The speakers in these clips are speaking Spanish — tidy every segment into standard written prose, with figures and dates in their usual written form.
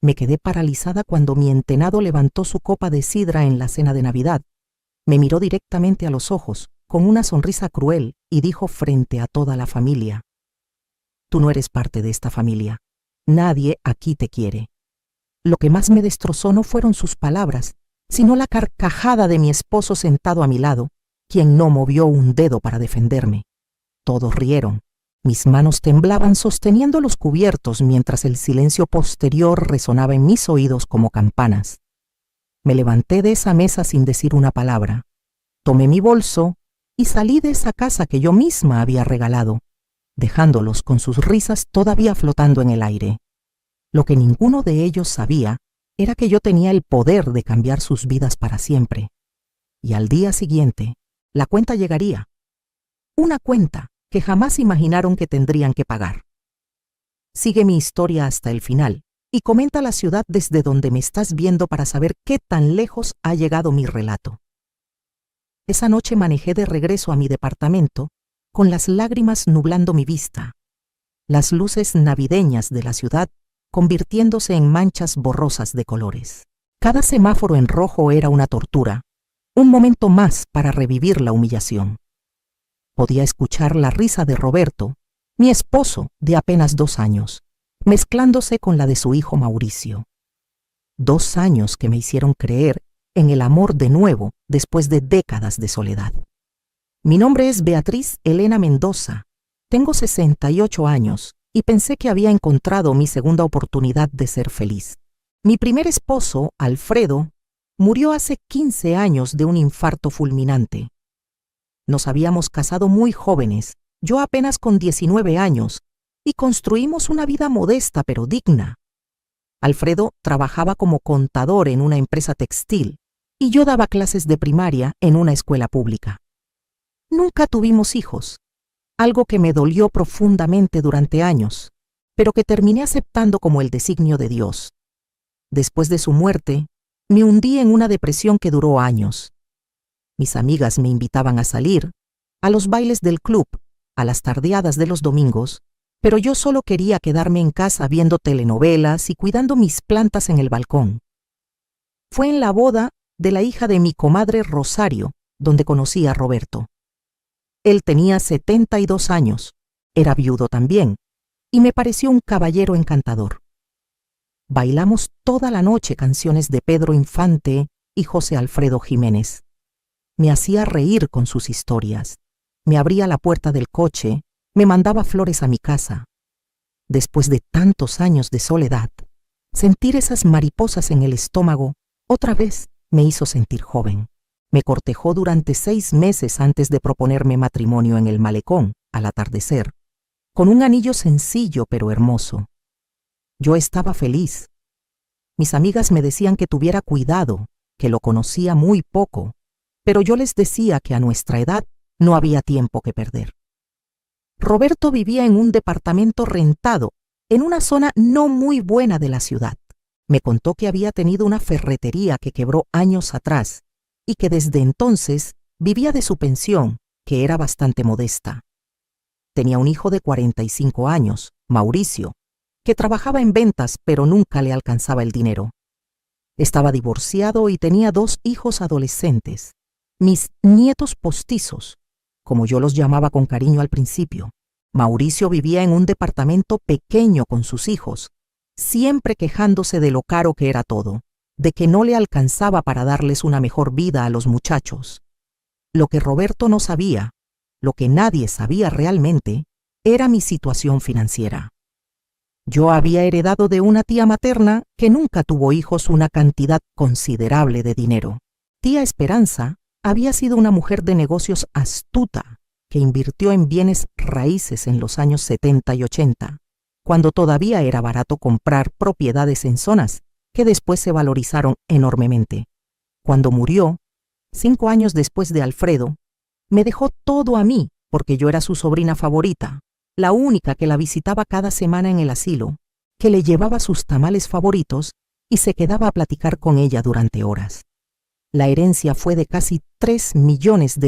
Me quedé paralizada cuando mi entenado levantó su copa de sidra en la cena de Navidad. Me miró directamente a los ojos, con una sonrisa cruel, y dijo frente a toda la familia: «Tú no eres parte de esta familia. Nadie aquí te quiere». Lo que más me destrozó no fueron sus palabras, sino la carcajada de mi esposo sentado a mi lado, quien no movió un dedo para defenderme. Todos rieron. Mis manos temblaban sosteniendo los cubiertos mientras el silencio posterior resonaba en mis oídos como campanas. Me levanté de esa mesa sin decir una palabra. Tomé mi bolso y salí de esa casa que yo misma había regalado, dejándolos con sus risas todavía flotando en el aire. Lo que ninguno de ellos sabía era que yo tenía el poder de cambiar sus vidas para siempre. Y al día siguiente, la cuenta llegaría. Una cuenta que jamás imaginaron que tendrían que pagar. Sigue mi historia hasta el final y comenta la ciudad desde donde me estás viendo para saber qué tan lejos ha llegado mi relato. Esa noche manejé de regreso a mi departamento con las lágrimas nublando mi vista, las luces navideñas de la ciudad convirtiéndose en manchas borrosas de colores. Cada semáforo en rojo era una tortura, un momento más para revivir la humillación. Podía escuchar la risa de Roberto, mi esposo de apenas 2 años, mezclándose con la de su hijo Mauricio. 2 años que me hicieron creer en el amor de nuevo después de décadas de soledad. Mi nombre es Beatriz Elena Mendoza, tengo 68 años y pensé que había encontrado mi segunda oportunidad de ser feliz. Mi primer esposo, Alfredo, murió hace 15 años de un infarto fulminante. Nos habíamos casado muy jóvenes, yo apenas con 19 años, y construimos una vida modesta pero digna. Alfredo trabajaba como contador en una empresa textil y yo daba clases de primaria en una escuela pública. Nunca tuvimos hijos, algo que me dolió profundamente durante años, pero que terminé aceptando como el designio de Dios. Después de su muerte, me hundí en una depresión que duró años. Mis amigas me invitaban a salir, a los bailes del club, a las tardeadas de los domingos, pero yo solo quería quedarme en casa viendo telenovelas y cuidando mis plantas en el balcón. Fue en la boda de la hija de mi comadre Rosario donde conocí a Roberto. Él tenía 72 años, era viudo también, y me pareció un caballero encantador. Bailamos toda la noche canciones de Pedro Infante y José Alfredo Jiménez. Me hacía reír con sus historias, me abría la puerta del coche, me mandaba flores a mi casa. Después de tantos años de soledad, sentir esas mariposas en el estómago otra vez me hizo sentir joven. Me cortejó durante 6 meses antes de proponerme matrimonio en el malecón, al atardecer, con un anillo sencillo pero hermoso. Yo estaba feliz. Mis amigas me decían que tuviera cuidado, que lo conocía muy poco, pero yo les decía que a nuestra edad no había tiempo que perder. Roberto vivía en un departamento rentado, en una zona no muy buena de la ciudad. Me contó que había tenido una ferretería que quebró años atrás y que desde entonces vivía de su pensión, que era bastante modesta. Tenía un hijo de 45 años, Mauricio, que trabajaba en ventas pero nunca le alcanzaba el dinero. Estaba divorciado y tenía 2 hijos adolescentes, mis nietos postizos, como yo los llamaba con cariño al principio. Mauricio vivía en un departamento pequeño con sus hijos, siempre quejándose de lo caro que era todo, de que no le alcanzaba para darles una mejor vida a los muchachos. Lo que Roberto no sabía, lo que nadie sabía realmente, era mi situación financiera. Yo había heredado de una tía materna que nunca tuvo hijos una cantidad considerable de dinero. Tía Esperanza había sido una mujer de negocios astuta que invirtió en bienes raíces en los años 70 y 80, cuando todavía era barato comprar propiedades en zonas que después se valorizaron enormemente. Cuando murió, 5 años después de Alfredo, me dejó todo a mí porque yo era su sobrina favorita, la única que la visitaba cada semana en el asilo, que le llevaba sus tamales favoritos y se quedaba a platicar con ella durante horas. La herencia fue de casi $3 millones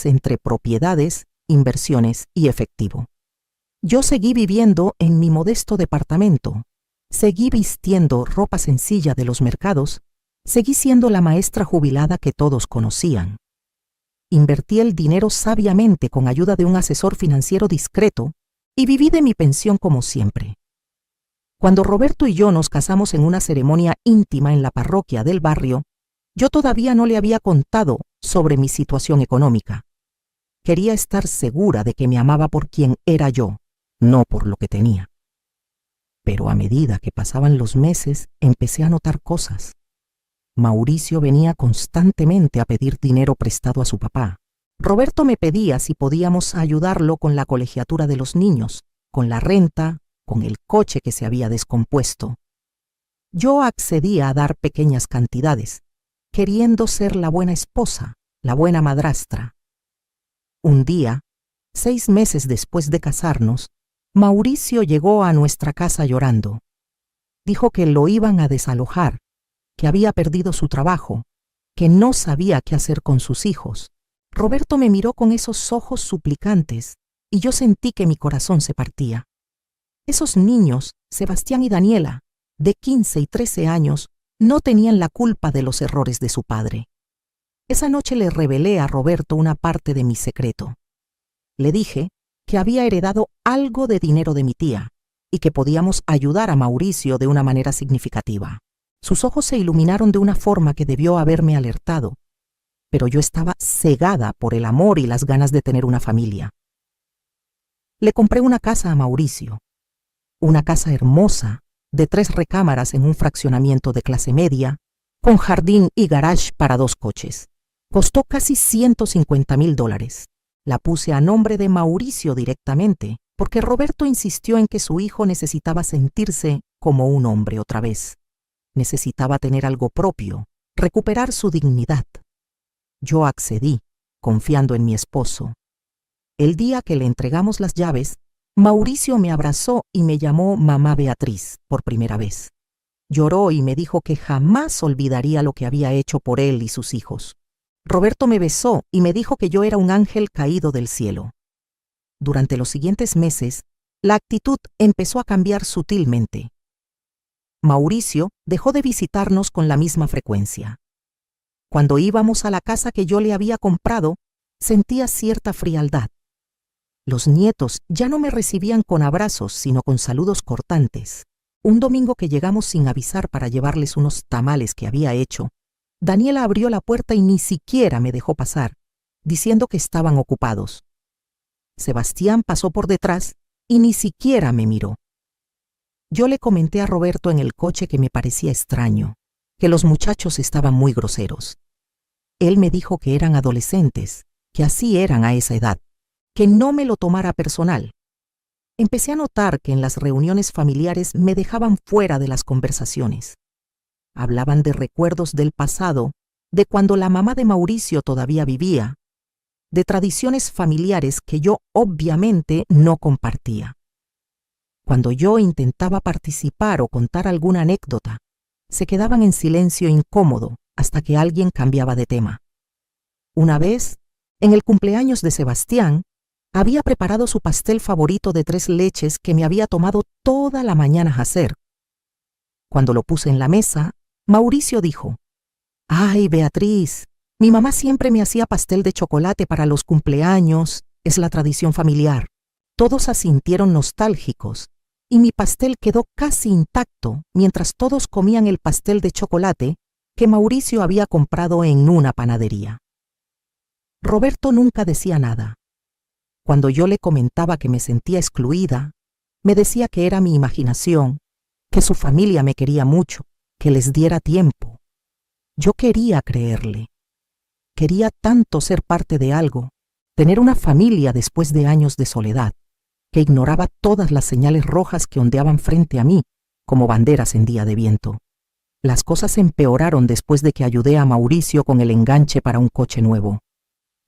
entre propiedades, inversiones y efectivo. Yo seguí viviendo en mi modesto departamento, Seguí vistiendo ropa sencilla de los mercados, seguí siendo la maestra jubilada que todos conocían. Invertí el dinero sabiamente con ayuda de un asesor financiero discreto y viví de mi pensión como siempre. Cuando Roberto y yo nos casamos en una ceremonia íntima en la parroquia del barrio, yo todavía no le había contado sobre mi situación económica. Quería estar segura de que me amaba por quien era yo, no por lo que tenía. Pero a medida que pasaban los meses, empecé a notar cosas. Mauricio venía constantemente a pedir dinero prestado a su papá. Roberto me pedía si podíamos ayudarlo con la colegiatura de los niños, con la renta, con el coche que se había descompuesto. Yo accedía a dar pequeñas cantidades, queriendo ser la buena esposa, la buena madrastra. Un día, 6 meses después de casarnos, Mauricio llegó a nuestra casa llorando. Dijo que lo iban a desalojar, que había perdido su trabajo, que no sabía qué hacer con sus hijos. Roberto me miró con esos ojos suplicantes y yo sentí que mi corazón se partía. Esos niños, Sebastián y Daniela, de 15 y 13 años, no tenían la culpa de los errores de su padre. Esa noche le revelé a Roberto una parte de mi secreto. Le dije que había heredado algo de dinero de mi tía y que podíamos ayudar a Mauricio de una manera significativa. Sus ojos se iluminaron de una forma que debió haberme alertado, pero yo estaba cegada por el amor y las ganas de tener una familia. Le compré una casa a Mauricio, una casa hermosa, de 3 recámaras en un fraccionamiento de clase media, con jardín y garage para 2 coches. Costó casi $150,000. La puse a nombre de Mauricio directamente, porque Roberto insistió en que su hijo necesitaba sentirse como un hombre otra vez. Necesitaba tener algo propio, recuperar su dignidad. Yo accedí, confiando en mi esposo. El día que le entregamos las llaves, Mauricio me abrazó y me llamó Mamá Beatriz por primera vez. Lloró y me dijo que jamás olvidaría lo que había hecho por él y sus hijos. Roberto me besó y me dijo que yo era un ángel caído del cielo. Durante los siguientes meses, la actitud empezó a cambiar sutilmente. Mauricio dejó de visitarnos con la misma frecuencia. Cuando íbamos a la casa que yo le había comprado, sentía cierta frialdad. Los nietos ya no me recibían con abrazos, sino con saludos cortantes. Un domingo que llegamos sin avisar para llevarles unos tamales que había hecho, Daniela abrió la puerta y ni siquiera me dejó pasar, diciendo que estaban ocupados. Sebastián pasó por detrás y ni siquiera me miró. Yo le comenté a Roberto en el coche que me parecía extraño, que los muchachos estaban muy groseros. Él me dijo que eran adolescentes, que así eran a esa edad, que no me lo tomara personal. Empecé a notar que en las reuniones familiares me dejaban fuera de las conversaciones. Hablaban de recuerdos del pasado, de cuando la mamá de Mauricio todavía vivía, de tradiciones familiares que yo obviamente no compartía. Cuando yo intentaba participar o contar alguna anécdota, se quedaban en silencio incómodo hasta que alguien cambiaba de tema. Una vez, en el cumpleaños de Sebastián, había preparado su pastel favorito de 3 leches que me había tomado toda la mañana hacer. Cuando lo puse en la mesa, Mauricio dijo: «Ay, Beatriz, mi mamá siempre me hacía pastel de chocolate para los cumpleaños, es la tradición familiar». Todos asintieron nostálgicos, y mi pastel quedó casi intacto mientras todos comían el pastel de chocolate que Mauricio había comprado en una panadería. Roberto nunca decía nada. Cuando yo le comentaba que me sentía excluida, me decía que era mi imaginación, que su familia me quería mucho, que les diera tiempo. Yo quería creerle. Quería tanto ser parte de algo, tener una familia después de años de soledad, que ignoraba todas las señales rojas que ondeaban frente a mí, como banderas en día de viento. Las cosas empeoraron después de que ayudé a Mauricio con el enganche para un coche nuevo.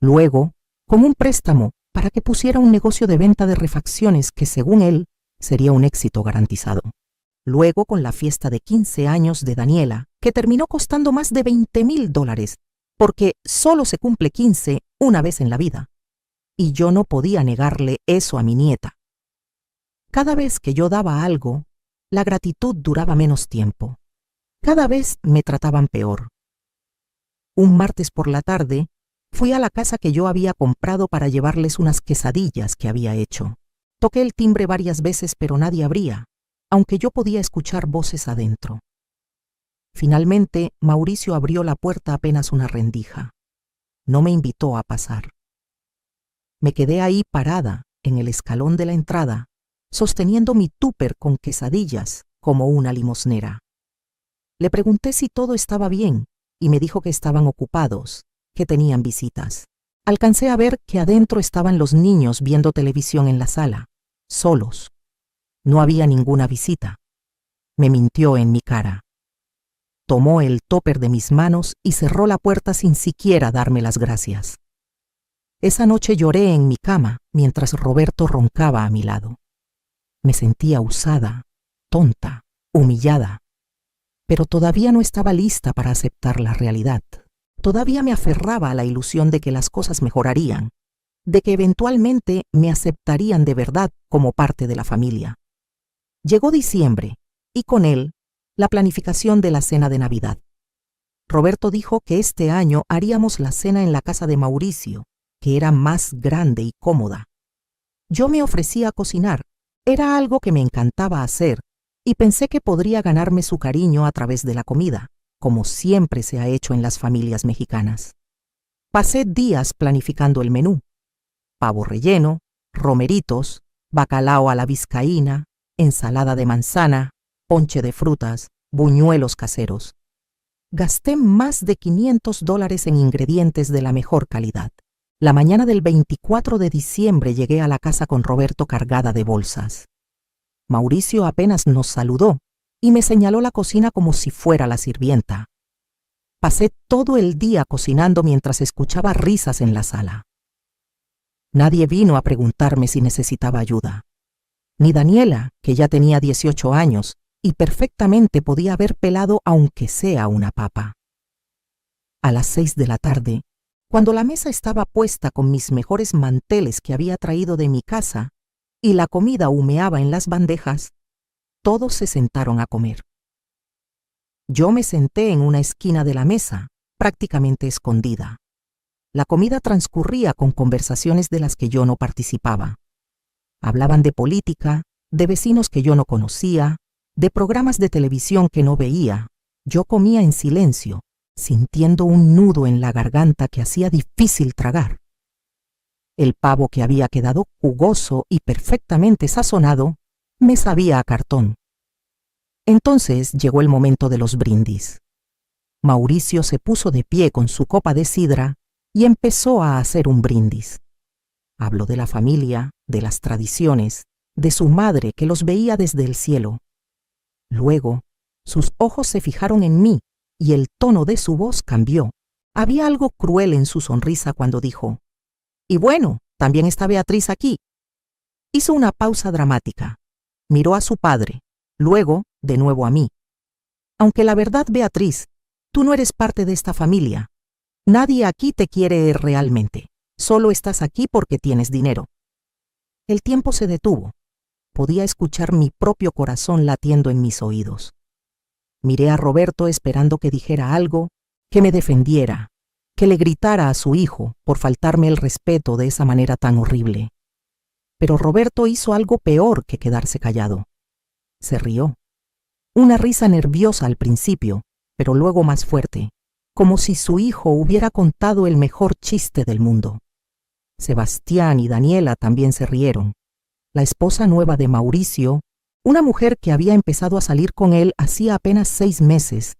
Luego, con un préstamo para que pusiera un negocio de venta de refacciones que, según él, sería un éxito garantizado. Luego, con la fiesta de 15 años de Daniela, que terminó costando más de $20,000, porque solo se cumple 15 una vez en la vida. Y yo no podía negarle eso a mi nieta. Cada vez que yo daba algo, la gratitud duraba menos tiempo. Cada vez me trataban peor. Un martes por la tarde, fui a la casa que yo había comprado para llevarles unas quesadillas que había hecho. Toqué el timbre varias veces, pero nadie abría, aunque yo podía escuchar voces adentro. Finalmente, Mauricio abrió la puerta apenas una rendija. No me invitó a pasar. Me quedé ahí parada, en el escalón de la entrada, sosteniendo mi tupper con quesadillas como una limosnera. Le pregunté si todo estaba bien y me dijo que estaban ocupados, que tenían visitas. Alcancé a ver que adentro estaban los niños viendo televisión en la sala, solos. No había ninguna visita. Me mintió en mi cara. Tomó el tupper de mis manos y cerró la puerta sin siquiera darme las gracias. Esa noche lloré en mi cama mientras Roberto roncaba a mi lado. Me sentía usada, tonta, humillada, pero todavía no estaba lista para aceptar la realidad. Todavía me aferraba a la ilusión de que las cosas mejorarían, de que eventualmente me aceptarían de verdad como parte de la familia. Llegó diciembre y con él la planificación de la cena de Navidad. Roberto dijo que este año haríamos la cena en la casa de Mauricio, que era más grande y cómoda. Yo me ofrecí a cocinar, era algo que me encantaba hacer, y pensé que podría ganarme su cariño a través de la comida, como siempre se ha hecho en las familias mexicanas. Pasé días planificando el menú: pavo relleno, romeritos, bacalao a la vizcaína, ensalada de manzana, ponche de frutas, buñuelos caseros. Gasté más de $500 en ingredientes de la mejor calidad. La mañana del 24 de diciembre llegué a la casa con Roberto cargada de bolsas. Mauricio apenas nos saludó y me señaló la cocina como si fuera la sirvienta. Pasé todo el día cocinando mientras escuchaba risas en la sala. Nadie vino a preguntarme si necesitaba ayuda. Ni Daniela, que ya tenía 18 años y perfectamente podía haber pelado aunque sea una papa. A las 6 de la tarde, cuando la mesa estaba puesta con mis mejores manteles que había traído de mi casa y la comida humeaba en las bandejas, todos se sentaron a comer. Yo me senté en una esquina de la mesa, prácticamente escondida. La comida transcurría con conversaciones de las que yo no participaba. Hablaban de política, de vecinos que yo no conocía, de programas de televisión que no veía. Yo comía en silencio, sintiendo un nudo en la garganta que hacía difícil tragar. El pavo, que había quedado jugoso y perfectamente sazonado, me sabía a cartón. Entonces llegó el momento de los brindis. Mauricio se puso de pie con su copa de sidra y empezó a hacer un brindis. Habló de la familia, de las tradiciones, de su madre que los veía desde el cielo. Luego, sus ojos se fijaron en mí y el tono de su voz cambió. Había algo cruel en su sonrisa cuando dijo: «Y bueno, también está Beatriz aquí». Hizo una pausa dramática. Miró a su padre, luego de nuevo a mí. «Aunque la verdad, Beatriz, tú no eres parte de esta familia. Nadie aquí te quiere realmente. Solo estás aquí porque tienes dinero». El tiempo se detuvo. Podía escuchar mi propio corazón latiendo en mis oídos. Miré a Roberto esperando que dijera algo, que me defendiera, que le gritara a su hijo por faltarme el respeto de esa manera tan horrible. Pero Roberto hizo algo peor que quedarse callado. Se rió. Una risa nerviosa al principio, pero luego más fuerte, como si su hijo hubiera contado el mejor chiste del mundo. Sebastián y Daniela también se rieron. La esposa nueva de Mauricio, una mujer que había empezado a salir con él hacía apenas 6 meses,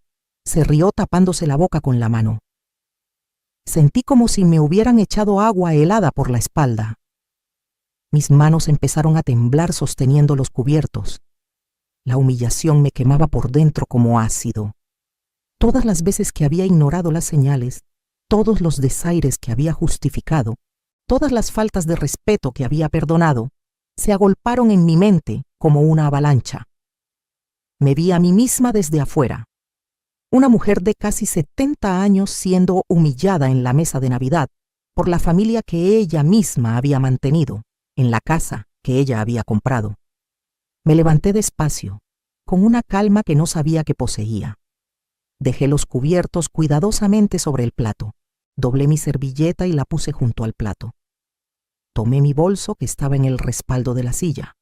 se rió tapándose la boca con la mano. Sentí como si me hubieran echado agua helada por la espalda. Mis manos empezaron a temblar sosteniendo los cubiertos. La humillación me quemaba por dentro como ácido. Todas las veces que había ignorado las señales, todos los desaires que había justificado, todas las faltas de respeto que había perdonado, se agolparon en mi mente como una avalancha. Me vi a mí misma desde afuera. Una mujer de casi 70 años siendo humillada en la mesa de Navidad por la familia que ella misma había mantenido, en la casa que ella había comprado. Me levanté despacio, con una calma que no sabía que poseía. Dejé los cubiertos cuidadosamente sobre el plato. Doblé mi servilleta y la puse junto al plato. Tomé mi bolso que estaba en el respaldo de la silla.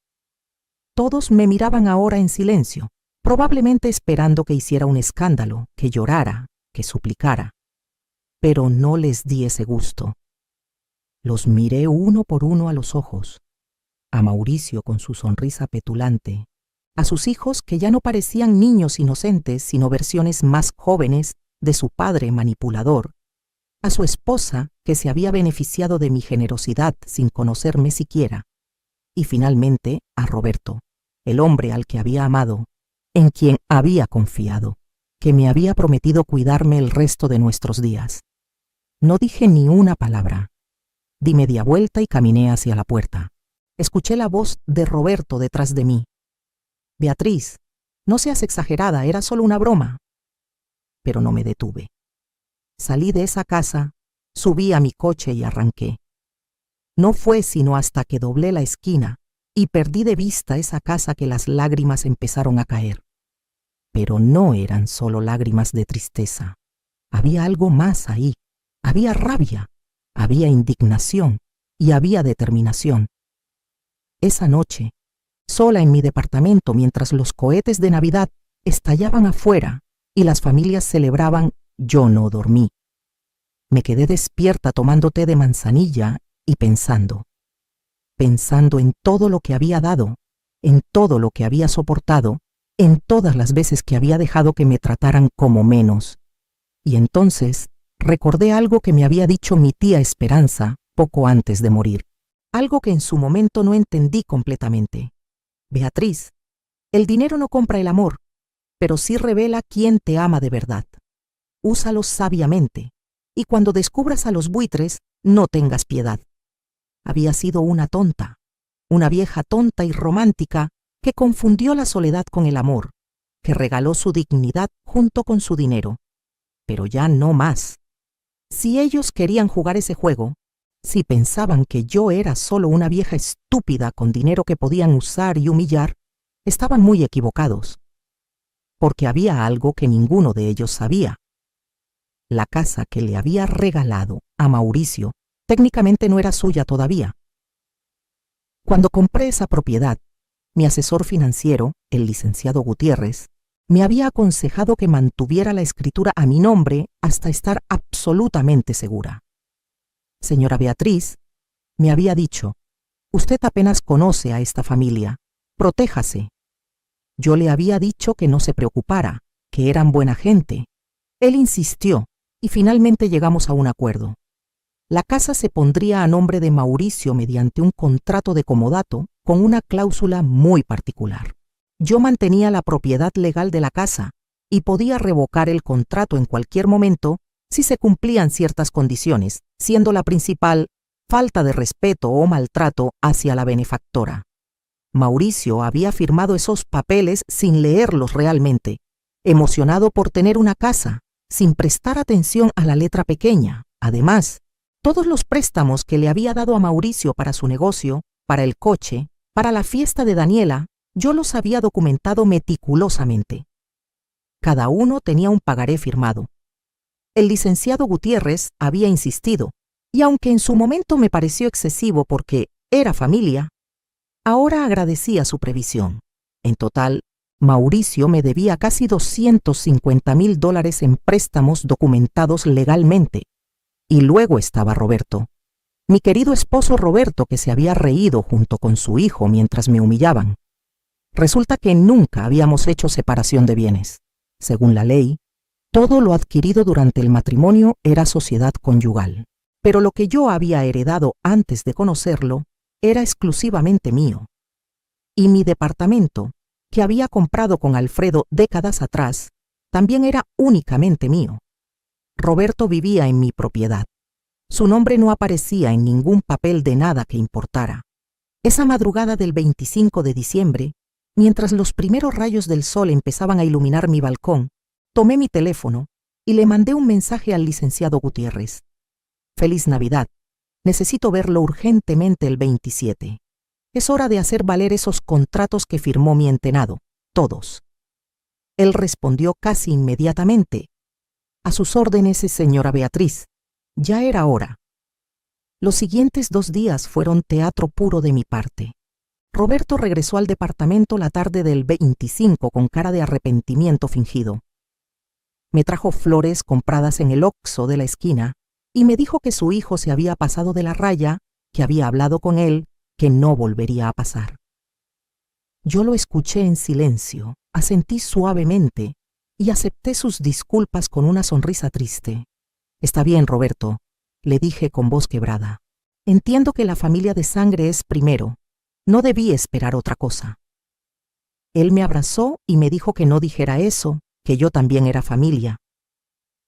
Todos me miraban ahora en silencio, probablemente esperando que hiciera un escándalo, que llorara, que suplicara. Pero no les di ese gusto. Los miré uno por uno a los ojos. A Mauricio con su sonrisa petulante, a sus hijos que ya no parecían niños inocentes, sino versiones más jóvenes de su padre manipulador, a su esposa que se había beneficiado de mi generosidad sin conocerme siquiera, y finalmente a Roberto, el hombre al que había amado, en quien había confiado, que me había prometido cuidarme el resto de nuestros días. No dije ni una palabra. Di media vuelta y caminé hacia la puerta. Escuché la voz de Roberto detrás de mí. Beatriz, no seas exagerada, era solo una broma. Pero no me detuve. Salí de esa casa, subí a mi coche y arranqué. No fue sino hasta que doblé la esquina y perdí de vista esa casa que las lágrimas empezaron a caer. Pero no eran solo lágrimas de tristeza. Había algo más ahí. Había rabia, había indignación y había determinación. Esa noche, sola en mi departamento mientras los cohetes de Navidad estallaban afuera y las familias celebraban, yo no dormí. Me quedé despierta tomando té de manzanilla y pensando en todo lo que había dado, en todo lo que había soportado, en todas las veces que había dejado que me trataran como menos. Y entonces recordé algo que me había dicho mi tía Esperanza poco antes de morir, algo que en su momento no entendí completamente. Beatriz, el dinero no compra el amor, pero sí revela quién te ama de verdad. Úsalo sabiamente, y cuando descubras a los buitres, no tengas piedad. Había sido una tonta, una vieja tonta y romántica que confundió la soledad con el amor, que regaló su dignidad junto con su dinero. Pero ya no más. Si ellos querían jugar ese juego, si pensaban que yo era solo una vieja estúpida con dinero que podían usar y humillar, estaban muy equivocados. Porque había algo que ninguno de ellos sabía. La casa que le había regalado a Mauricio técnicamente no era suya todavía. Cuando compré esa propiedad, mi asesor financiero, el licenciado Gutiérrez, me había aconsejado que mantuviera la escritura a mi nombre hasta estar absolutamente segura. Señora Beatriz, me había dicho, usted apenas conoce a esta familia, protéjase. Yo le había dicho que no se preocupara, que eran buena gente. Él insistió y finalmente llegamos a un acuerdo. La casa se pondría a nombre de Mauricio mediante un contrato de comodato con una cláusula muy particular. Yo mantenía la propiedad legal de la casa y podía revocar el contrato en cualquier momento si se cumplían ciertas condiciones, siendo la principal falta de respeto o maltrato hacia la benefactora. Mauricio había firmado esos papeles sin leerlos realmente, emocionado por tener una casa, sin prestar atención a la letra pequeña. Además, todos los préstamos que le había dado a Mauricio para su negocio, para el coche, para la fiesta de Daniela, yo los había documentado meticulosamente. Cada uno tenía un pagaré firmado. El licenciado Gutiérrez había insistido, y aunque en su momento me pareció excesivo porque era familia, ahora agradecía su previsión. En total, Mauricio me debía casi $250,000 en préstamos documentados legalmente. Y luego estaba Roberto, mi querido esposo Roberto, que se había reído junto con su hijo mientras me humillaban. Resulta que nunca habíamos hecho separación de bienes. Según la ley, todo lo adquirido durante el matrimonio era sociedad conyugal. Pero lo que yo había heredado antes de conocerlo era exclusivamente mío. Y mi departamento, que había comprado con Alfredo décadas atrás, también era únicamente mío. Roberto vivía en mi propiedad. Su nombre no aparecía en ningún papel de nada que importara. Esa madrugada del 25 de diciembre, mientras los primeros rayos del sol empezaban a iluminar mi balcón, tomé mi teléfono y le mandé un mensaje al licenciado Gutiérrez. Feliz Navidad. Necesito verlo urgentemente el 27. Es hora de hacer valer esos contratos que firmó mi entenado, todos. Él respondió casi inmediatamente: «A sus órdenes, señora Beatriz. Ya era hora». Los siguientes 2 días fueron teatro puro de mi parte. Roberto regresó al departamento la tarde del 25 con cara de arrepentimiento fingido. Me trajo flores compradas en el Oxxo de la esquina y me dijo que su hijo se había pasado de la raya, que había hablado con él, que no volvería a pasar. Yo lo escuché en silencio, asentí suavemente y acepté sus disculpas con una sonrisa triste. «Está bien, Roberto», le dije con voz quebrada. «Entiendo que la familia de sangre es primero. No debí esperar otra cosa». Él me abrazó y me dijo que no dijera eso, que yo también era familia.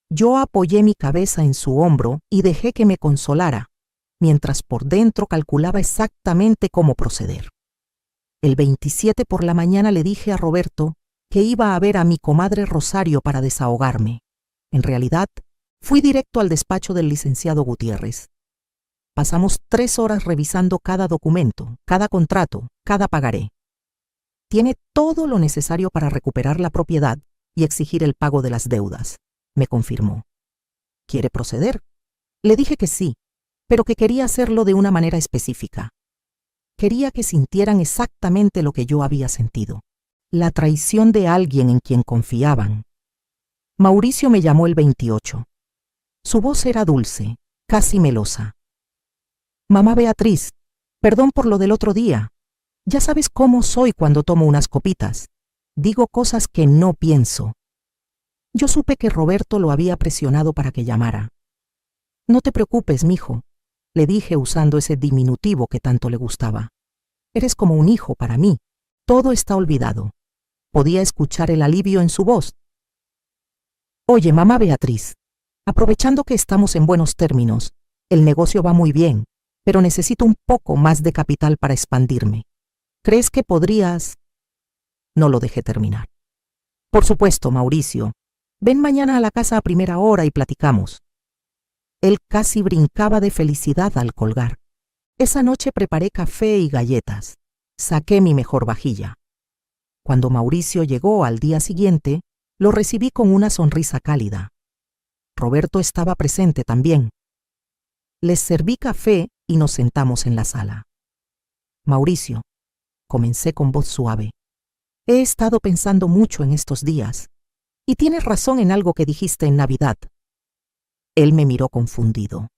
Yo apoyé mi cabeza en su hombro y dejé que me consolara, mientras por dentro calculaba exactamente cómo proceder. El 27 por la mañana le dije a Roberto que iba a ver a mi comadre Rosario para desahogarme. En realidad, fui directo al despacho del licenciado Gutiérrez. Pasamos 3 horas revisando cada documento, cada contrato, cada pagaré. «Tiene todo lo necesario para recuperar la propiedad y exigir el pago de las deudas», me confirmó. «¿Quiere proceder?». Le dije que sí, pero que quería hacerlo de una manera específica. Quería que sintieran exactamente lo que yo había sentido: la traición de alguien en quien confiaban. Mauricio me llamó el 28. Su voz era dulce, casi melosa. «Mamá Beatriz, perdón por lo del otro día. Ya sabes cómo soy cuando tomo unas copitas. Digo cosas que no pienso». Yo supe que Roberto lo había presionado para que llamara. «No te preocupes, mijo», le dije usando ese diminutivo que tanto le gustaba. «Eres como un hijo para mí. Todo está olvidado». Podía escuchar el alivio en su voz. «Oye, mamá Beatriz, aprovechando que estamos en buenos términos, el negocio va muy bien, pero necesito un poco más de capital para expandirme. ¿Crees que podrías...?» No lo dejé terminar. «Por supuesto, Mauricio. Ven mañana a la casa a primera hora y platicamos». Él casi brincaba de felicidad al colgar. Esa noche preparé café y galletas. Saqué mi mejor vajilla. Cuando Mauricio llegó al día siguiente, lo recibí con una sonrisa cálida. Roberto estaba presente también. Les serví café y nos sentamos en la sala. «Mauricio», comencé con voz suave, «he estado pensando mucho en estos días, y tienes razón en algo que dijiste en Navidad». Él me miró confundido.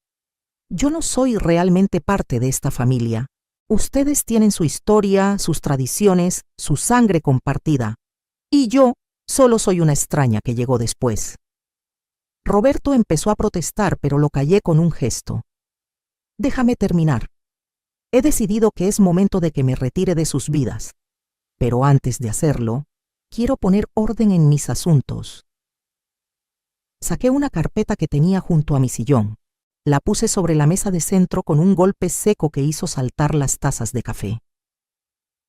«Yo no soy realmente parte de esta familia. Ustedes tienen su historia, sus tradiciones, su sangre compartida, y yo solo soy una extraña que llegó después». Roberto empezó a protestar, pero lo callé con un gesto. «Déjame terminar. He decidido que es momento de que me retire de sus vidas. Pero antes de hacerlo, quiero poner orden en mis asuntos». Saqué una carpeta que tenía junto a mi sillón. La puse sobre la mesa de centro con un golpe seco que hizo saltar las tazas de café.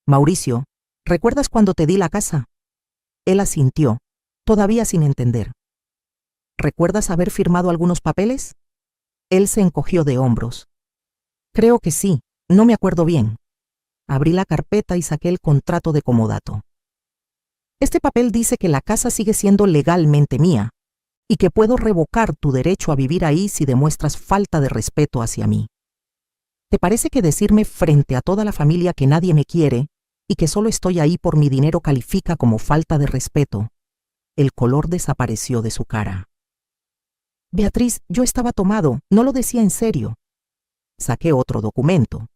«Mauricio, ¿recuerdas cuando te di la casa?». Él asintió, todavía sin entender. «¿Recuerdas haber firmado algunos papeles?». Él se encogió de hombros. «Creo que sí, no me acuerdo bien». Abrí la carpeta y saqué el contrato de comodato. «Este papel dice que la casa sigue siendo legalmente mía y que puedo revocar tu derecho a vivir ahí si demuestras falta de respeto hacia mí. ¿Te parece que decirme frente a toda la familia que nadie me quiere y que solo estoy ahí por mi dinero califica como falta de respeto?» El color desapareció de su cara. «Beatriz, yo estaba tomado, no lo decía en serio». Saqué otro documento.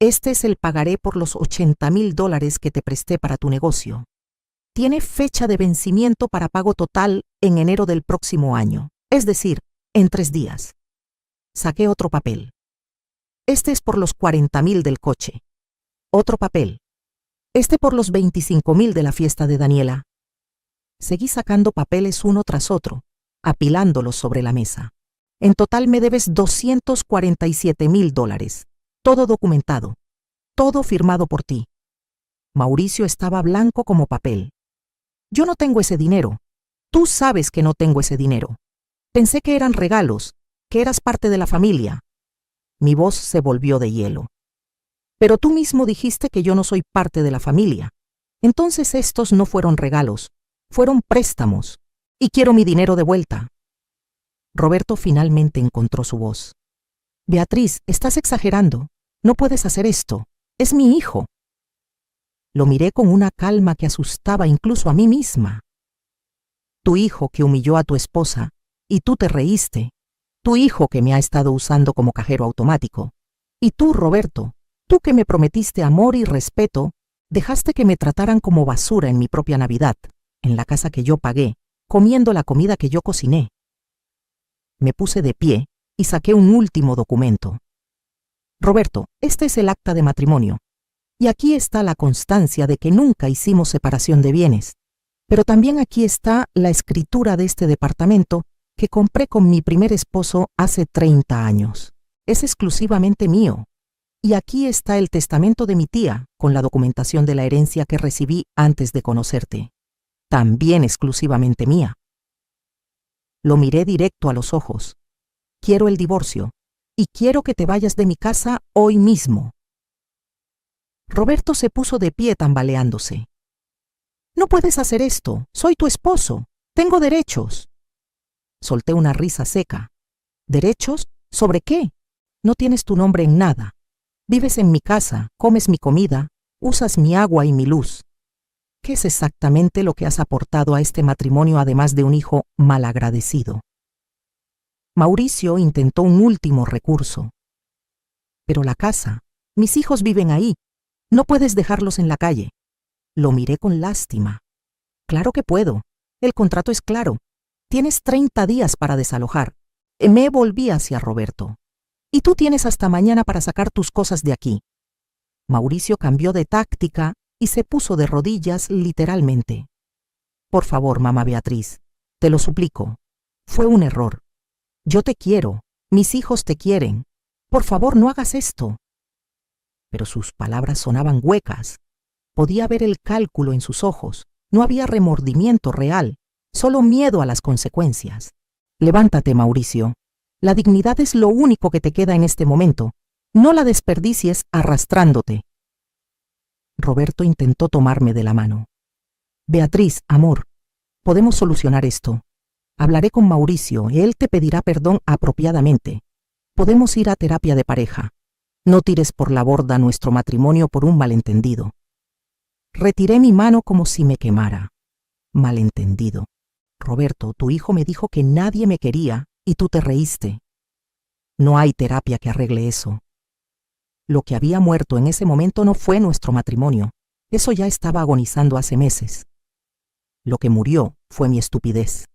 «Este es el pagaré por los $80,000 que te presté para tu negocio. Tiene fecha de vencimiento para pago total en enero del próximo año, es decir, en 3 días». Saqué otro papel. «Este es por los $40,000 del coche». Otro papel. «Este por los $25,000 de la fiesta de Daniela». Seguí sacando papeles uno tras otro, apilándolos sobre la mesa. «En total me debes $247,000, todo documentado, todo firmado por ti». Mauricio estaba blanco como papel. «Yo no tengo ese dinero. Tú sabes que no tengo ese dinero. Pensé que eran regalos, que eras parte de la familia». Mi voz se volvió de hielo. «Pero tú mismo dijiste que yo no soy parte de la familia. Entonces estos no fueron regalos, Fueron préstamos. Y quiero mi dinero de vuelta. Roberto finalmente encontró su voz. Beatriz, estás exagerando. No puedes hacer esto. Es mi hijo. Lo miré con una calma que asustaba incluso a mí misma. Tu hijo que humilló a tu esposa, y tú te reíste. Tu hijo que me ha estado usando como cajero automático. Y tú, Roberto, tú que me prometiste amor y respeto, dejaste que me trataran como basura en mi propia Navidad, en la casa que yo pagué, comiendo la comida que yo cociné. Me puse de pie y saqué un último documento. Roberto, este es el acta de matrimonio. Y aquí está la constancia de que nunca hicimos separación de bienes. Pero también aquí está la escritura de este departamento que compré con mi primer esposo hace 30 años. Es exclusivamente mío. Y aquí está el testamento de mi tía con la documentación de la herencia que recibí antes de conocerte. También exclusivamente mía. Lo miré directo a los ojos. Quiero el divorcio y quiero que te vayas de mi casa hoy mismo. Roberto se puso de pie tambaleándose. No puedes hacer esto. Soy tu esposo. Tengo derechos. Solté una risa seca. ¿Derechos? ¿Sobre qué? No tienes tu nombre en nada. Vives en mi casa, comes mi comida, usas mi agua y mi luz. ¿Qué es exactamente lo que has aportado a este matrimonio además de un hijo malagradecido? Mauricio intentó un último recurso. Pero la casa, mis hijos viven ahí. No puedes dejarlos en la calle. Lo miré con lástima. Claro que puedo. El contrato es claro. Tienes 30 días para desalojar. Me volví hacia Roberto. Y tú tienes hasta mañana para sacar tus cosas de aquí. Mauricio cambió de táctica y se puso de rodillas literalmente. Por favor, mamá Beatriz, te lo suplico. Fue un error. Yo te quiero. Mis hijos te quieren. Por favor, no hagas esto. Pero sus palabras sonaban huecas. Podía ver el cálculo en sus ojos. No había remordimiento real, solo miedo a las consecuencias. Levántate, Mauricio. La dignidad es lo único que te queda en este momento. No la desperdicies arrastrándote. Roberto intentó tomarme de la mano. Beatriz, amor, podemos solucionar esto. Hablaré con Mauricio y él te pedirá perdón apropiadamente. Podemos ir a terapia de pareja. No tires por la borda nuestro matrimonio por un malentendido. Retiré mi mano como si me quemara. Malentendido. Roberto, tu hijo me dijo que nadie me quería y tú te reíste. No hay terapia que arregle eso. Lo que había muerto en ese momento no fue nuestro matrimonio. Eso ya estaba agonizando hace meses. Lo que murió fue mi estupidez.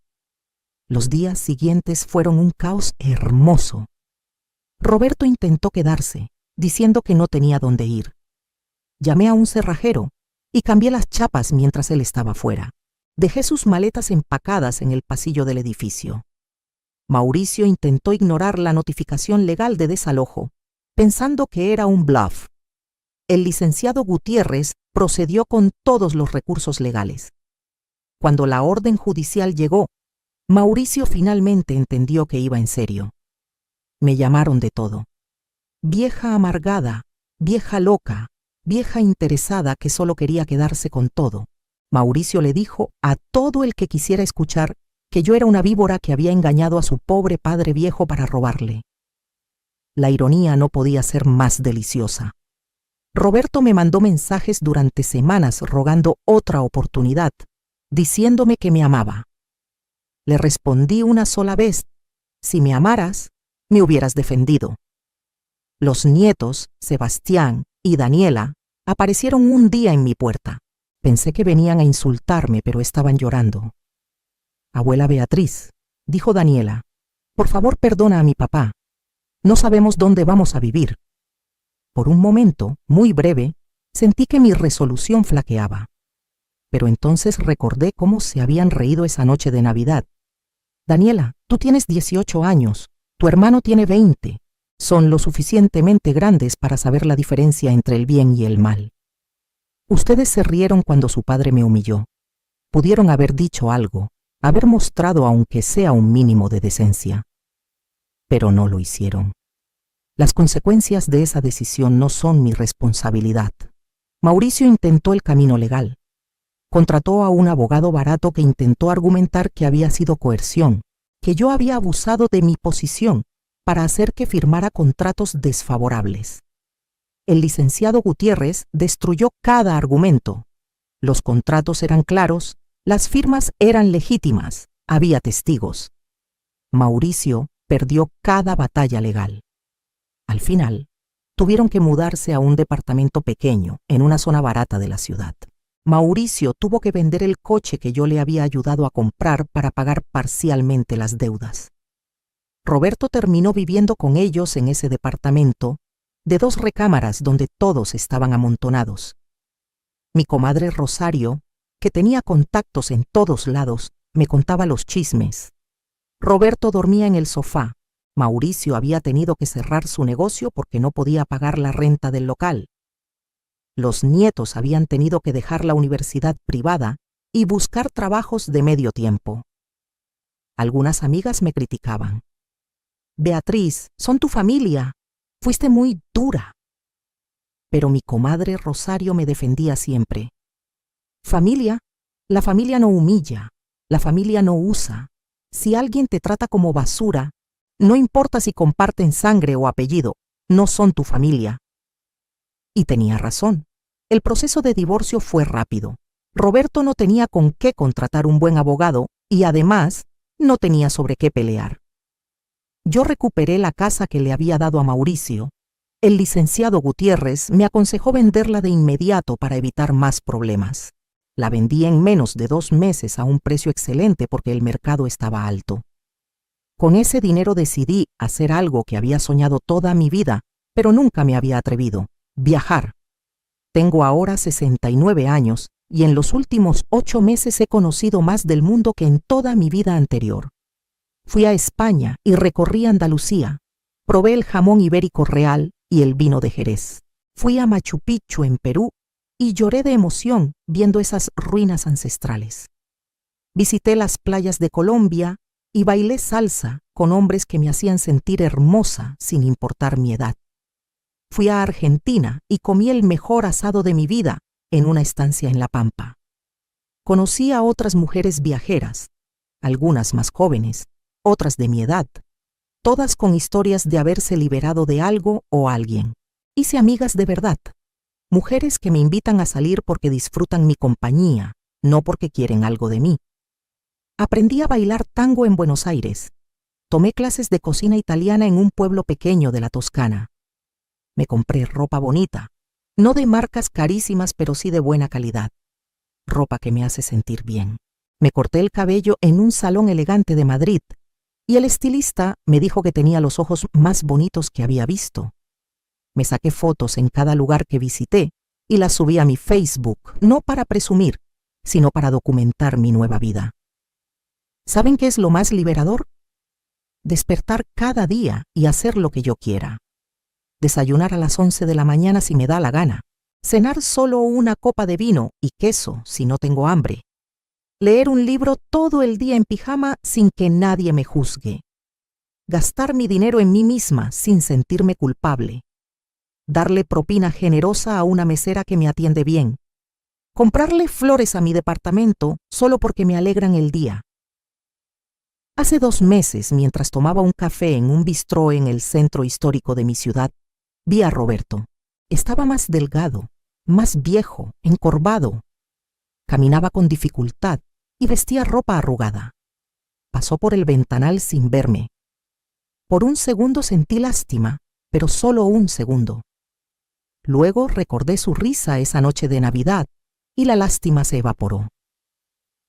Los días siguientes fueron un caos hermoso. Roberto intentó quedarse, diciendo que no tenía dónde ir. Llamé a un cerrajero y cambié las chapas mientras él estaba fuera. Dejé sus maletas empacadas en el pasillo del edificio. Mauricio intentó ignorar la notificación legal de desalojo, pensando que era un bluff. El licenciado Gutiérrez procedió con todos los recursos legales. Cuando la orden judicial llegó, Mauricio finalmente entendió que iba en serio. Me llamaron de todo. Vieja amargada, vieja loca, vieja interesada que solo quería quedarse con todo. Mauricio le dijo a todo el que quisiera escuchar que yo era una víbora que había engañado a su pobre padre viejo para robarle. La ironía no podía ser más deliciosa. Roberto me mandó mensajes durante semanas rogando otra oportunidad, diciéndome que me amaba. Le respondí una sola vez: si me amaras, me hubieras defendido. Los nietos, Sebastián y Daniela, aparecieron un día en mi puerta. Pensé que venían a insultarme, pero estaban llorando. Abuela Beatriz, dijo Daniela, por favor perdona a mi papá. No sabemos dónde vamos a vivir. Por un momento, muy breve, sentí que mi resolución flaqueaba. Pero entonces recordé cómo se habían reído esa noche de Navidad. Daniela, tú tienes 18 años, tu hermano tiene 20. Son lo suficientemente grandes para saber la diferencia entre el bien y el mal. Ustedes se rieron cuando su padre me humilló. Pudieron haber dicho algo, haber mostrado aunque sea un mínimo de decencia. Pero no lo hicieron. Las consecuencias de esa decisión no son mi responsabilidad. Mauricio intentó el camino legal. Contrató a un abogado barato que intentó argumentar que había sido coerción, que yo había abusado de mi posición para hacer que firmara contratos desfavorables. El licenciado Gutiérrez destruyó cada argumento. Los contratos eran claros, las firmas eran legítimas, había testigos. Mauricio perdió cada batalla legal. Al final, tuvieron que mudarse a un departamento pequeño en una zona barata de la ciudad. Mauricio tuvo que vender el coche que yo le había ayudado a comprar para pagar parcialmente las deudas. Roberto terminó viviendo con ellos en ese departamento de 2 recámaras donde todos estaban amontonados. Mi comadre Rosario, que tenía contactos en todos lados, me contaba los chismes. Roberto dormía en el sofá. Mauricio había tenido que cerrar su negocio porque no podía pagar la renta del local. Los nietos habían tenido que dejar la universidad privada y buscar trabajos de medio tiempo. Algunas amigas me criticaban. Beatriz, son tu familia. Fuiste muy dura. Pero mi comadre Rosario me defendía siempre. Familia, la familia no humilla, la familia no usa. Si alguien te trata como basura, no importa si comparten sangre o apellido, no son tu familia. Y tenía razón. El proceso de divorcio fue rápido. Roberto no tenía con qué contratar un buen abogado y además no tenía sobre qué pelear. Yo recuperé la casa que le había dado a Mauricio. El licenciado Gutiérrez me aconsejó venderla de inmediato para evitar más problemas. La vendí en menos de 2 meses a un precio excelente porque el mercado estaba alto. Con ese dinero decidí hacer algo que había soñado toda mi vida, pero nunca me había atrevido: viajar. Tengo ahora 69 años y en los últimos 8 meses he conocido más del mundo que en toda mi vida anterior. Fui a España y recorrí Andalucía. Probé el jamón ibérico real y el vino de Jerez. Fui a Machu Picchu en Perú y lloré de emoción viendo esas ruinas ancestrales. Visité las playas de Colombia y bailé salsa con hombres que me hacían sentir hermosa sin importar mi edad. Fui a Argentina y comí el mejor asado de mi vida en una estancia en La Pampa. Conocí a otras mujeres viajeras, algunas más jóvenes, otras de mi edad, todas con historias de haberse liberado de algo o alguien. Hice amigas de verdad, mujeres que me invitan a salir porque disfrutan mi compañía, no porque quieren algo de mí. Aprendí a bailar tango en Buenos Aires. Tomé clases de cocina italiana en un pueblo pequeño de la Toscana. Me compré ropa bonita, no de marcas carísimas, pero sí de buena calidad. Ropa que me hace sentir bien. Me corté el cabello en un salón elegante de Madrid y el estilista me dijo que tenía los ojos más bonitos que había visto. Me saqué fotos en cada lugar que visité y las subí a mi Facebook, no para presumir, sino para documentar mi nueva vida. ¿Saben qué es lo más liberador? Despertar cada día y hacer lo que yo quiera. Desayunar a las 11 de la mañana si me da la gana. Cenar solo una copa de vino y queso si no tengo hambre. Leer un libro todo el día en pijama sin que nadie me juzgue. Gastar mi dinero en mí misma sin sentirme culpable. Darle propina generosa a una mesera que me atiende bien. Comprarle flores a mi departamento solo porque me alegran el día. Hace 2 meses, mientras tomaba un café en un bistró en el centro histórico de mi ciudad, vi a Roberto. Estaba más delgado, más viejo, encorvado. Caminaba con dificultad y vestía ropa arrugada. Pasó por el ventanal sin verme. Por un segundo sentí lástima, pero solo un segundo. Luego recordé su risa esa noche de Navidad y la lástima se evaporó.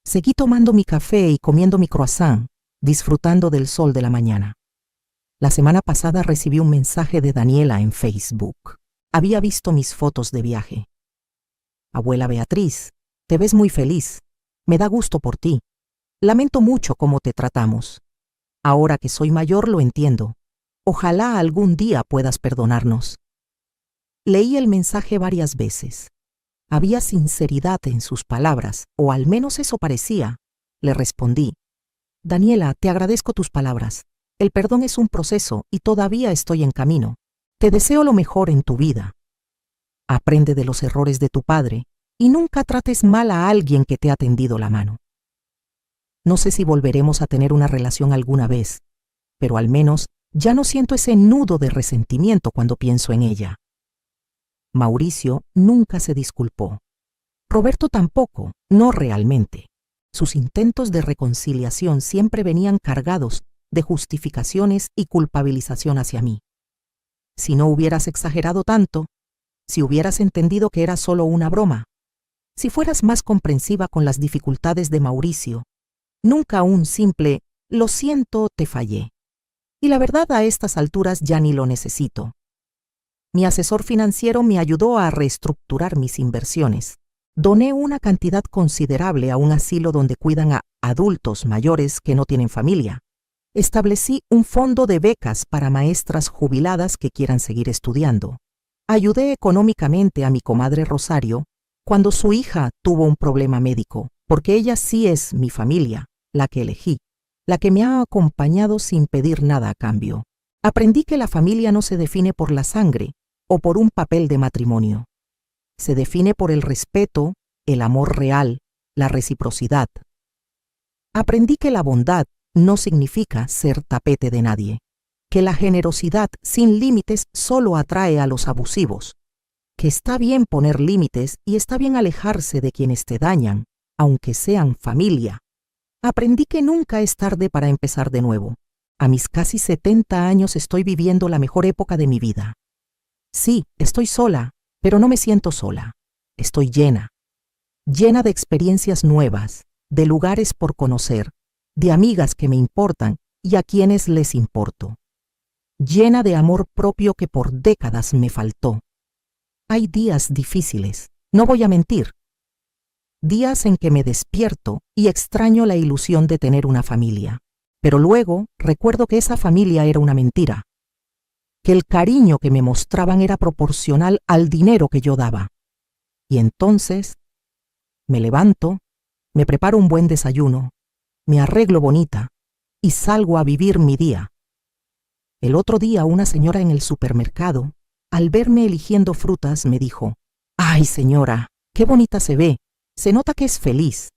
Seguí tomando mi café y comiendo mi croissant, disfrutando del sol de la mañana. La semana pasada recibí un mensaje de Daniela en Facebook. Había visto mis fotos de viaje. Abuela Beatriz, te ves muy feliz. Me da gusto por ti. Lamento mucho cómo te tratamos. Ahora que soy mayor lo entiendo. Ojalá algún día puedas perdonarnos. Leí el mensaje varias veces. Había sinceridad en sus palabras, o al menos eso parecía. Le respondí: Daniela, te agradezco tus palabras. El perdón es un proceso y todavía estoy en camino. Te deseo lo mejor en tu vida. Aprende de los errores de tu padre y nunca trates mal a alguien que te ha tendido la mano. No sé si volveremos a tener una relación alguna vez, pero al menos ya no siento ese nudo de resentimiento cuando pienso en ella. Mauricio nunca se disculpó. Roberto tampoco, no realmente. Sus intentos de reconciliación siempre venían cargados de justificaciones y culpabilización hacia mí. Si no hubieras exagerado tanto, si hubieras entendido que era solo una broma, si fueras más comprensiva con las dificultades de Mauricio, nunca un simple «lo siento, te fallé». Y la verdad, a estas alturas ya ni lo necesito. Mi asesor financiero me ayudó a reestructurar mis inversiones. Doné una cantidad considerable a un asilo donde cuidan a adultos mayores que no tienen familia. Establecí un fondo de becas para maestras jubiladas que quieran seguir estudiando. Ayudé económicamente a mi comadre Rosario cuando su hija tuvo un problema médico, porque ella sí es mi familia, la que elegí, la que me ha acompañado sin pedir nada a cambio. Aprendí que la familia no se define por la sangre o por un papel de matrimonio. Se define por el respeto, el amor real, la reciprocidad. Aprendí que la bondad no significa ser tapete de nadie, que la generosidad sin límites solo atrae a los abusivos, que está bien poner límites y está bien alejarse de quienes te dañan, aunque sean familia. Aprendí que nunca es tarde para empezar de nuevo. A mis casi 70 años estoy viviendo la mejor época de mi vida. Sí, estoy sola, pero no me siento sola. Estoy llena de experiencias nuevas, de lugares por conocer, de amigas que me importan y a quienes les importo. Llena de amor propio que por décadas me faltó. Hay días difíciles, no voy a mentir. Días en que me despierto y extraño la ilusión de tener una familia. Pero luego recuerdo que esa familia era una mentira, que el cariño que me mostraban era proporcional al dinero que yo daba. Y entonces me levanto, me preparo un buen desayuno, me arreglo bonita y salgo a vivir mi día. El otro día una señora en el supermercado, al verme eligiendo frutas, me dijo: «Ay, señora, qué bonita se ve, se nota que es feliz».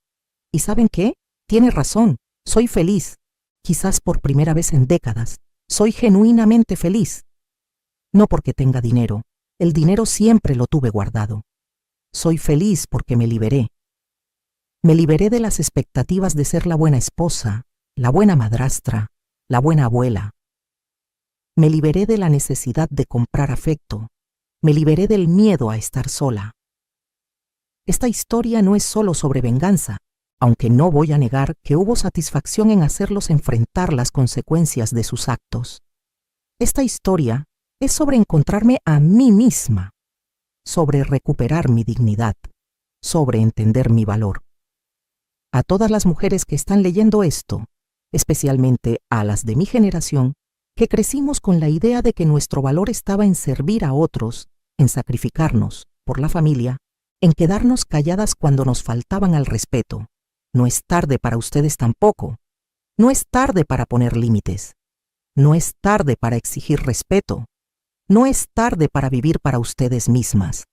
¿Y saben qué? Tiene razón, soy feliz. Quizás por primera vez en décadas, soy genuinamente feliz. No porque tenga dinero, el dinero siempre lo tuve guardado. Soy feliz porque me liberé. Me liberé de las expectativas de ser la buena esposa, la buena madrastra, la buena abuela. Me liberé de la necesidad de comprar afecto. Me liberé del miedo a estar sola. Esta historia no es solo sobre venganza, aunque no voy a negar que hubo satisfacción en hacerlos enfrentar las consecuencias de sus actos. Esta historia es sobre encontrarme a mí misma, sobre recuperar mi dignidad, sobre entender mi valor. A todas las mujeres que están leyendo esto, especialmente a las de mi generación, que crecimos con la idea de que nuestro valor estaba en servir a otros, en sacrificarnos por la familia, en quedarnos calladas cuando nos faltaban al respeto. No es tarde para ustedes tampoco. No es tarde para poner límites. No es tarde para exigir respeto. No es tarde para vivir para ustedes mismas.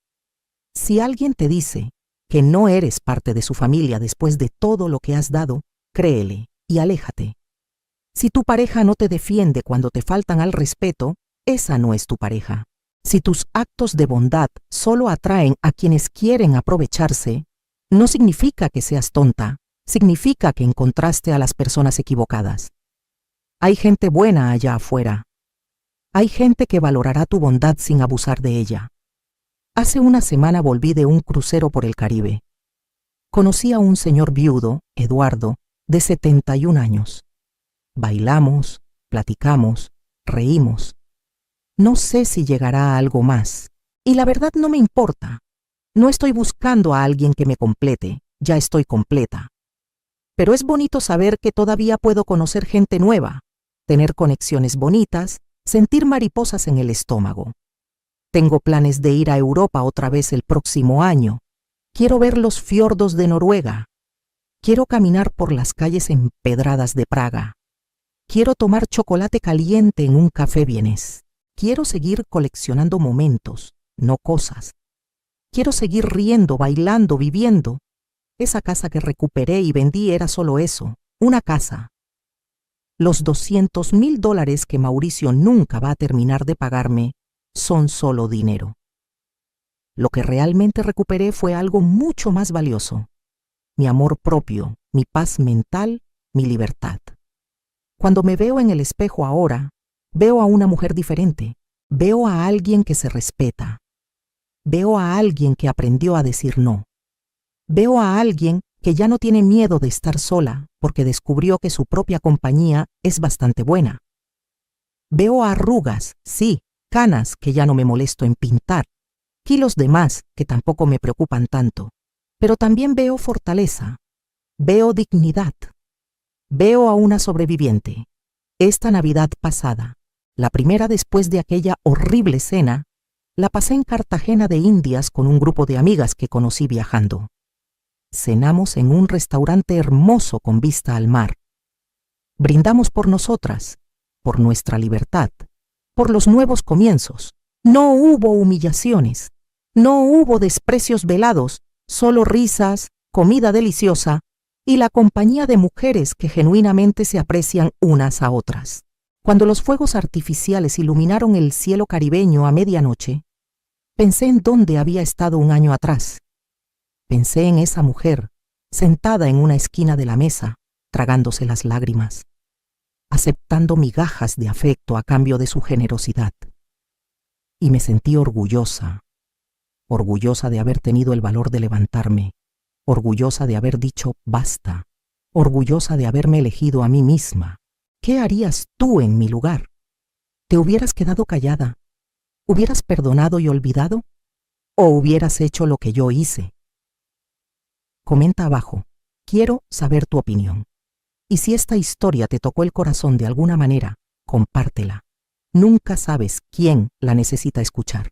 Si alguien te dice que no eres parte de su familia después de todo lo que has dado, créele y aléjate. Si tu pareja no te defiende cuando te faltan al respeto, esa no es tu pareja. Si tus actos de bondad solo atraen a quienes quieren aprovecharse, no significa que seas tonta, significa que encontraste a las personas equivocadas. Hay gente buena allá afuera. Hay gente que valorará tu bondad sin abusar de ella. Hace una semana volví de un crucero por el Caribe. Conocí a un señor viudo, Eduardo, de 71 años. Bailamos, platicamos, reímos. No sé si llegará a algo más, y la verdad no me importa. No estoy buscando a alguien que me complete, ya estoy completa. Pero es bonito saber que todavía puedo conocer gente nueva, tener conexiones bonitas, sentir mariposas en el estómago. Tengo planes de ir a Europa otra vez el próximo año. Quiero ver los fiordos de Noruega. Quiero caminar por las calles empedradas de Praga. Quiero tomar chocolate caliente en un café vienés. Quiero seguir coleccionando momentos, no cosas. Quiero seguir riendo, bailando, viviendo. Esa casa que recuperé y vendí era solo eso, una casa. Los $200,000 que Mauricio nunca va a terminar de pagarme son solo dinero. Lo que realmente recuperé fue algo mucho más valioso: mi amor propio, mi paz mental, mi libertad. Cuando me veo en el espejo ahora, veo a una mujer diferente, veo a alguien que se respeta, veo a alguien que aprendió a decir no, veo a alguien que ya no tiene miedo de estar sola porque descubrió que su propia compañía es bastante buena. Veo arrugas, sí, canas que ya no me molesto en pintar, kilos de más que tampoco me preocupan tanto, pero también veo fortaleza, veo dignidad, veo a una sobreviviente. Esta Navidad pasada, la primera después de aquella horrible cena, la pasé en Cartagena de Indias con un grupo de amigas que conocí viajando. Cenamos en un restaurante hermoso con vista al mar. Brindamos por nosotras, por nuestra libertad, por los nuevos comienzos. No hubo humillaciones, no hubo desprecios velados, solo risas, comida deliciosa y la compañía de mujeres que genuinamente se aprecian unas a otras. Cuando los fuegos artificiales iluminaron el cielo caribeño a medianoche, pensé en dónde había estado un año atrás. Pensé en esa mujer, sentada en una esquina de la mesa, tragándose las lágrimas, aceptando migajas de afecto a cambio de su generosidad. Y me sentí orgullosa, orgullosa de haber tenido el valor de levantarme, orgullosa de haber dicho basta, orgullosa de haberme elegido a mí misma. ¿Qué harías tú en mi lugar? ¿Te hubieras quedado callada? ¿Hubieras perdonado y olvidado? ¿O hubieras hecho lo que yo hice? Comenta abajo. Quiero saber tu opinión. Y si esta historia te tocó el corazón de alguna manera, compártela. Nunca sabes quién la necesita escuchar.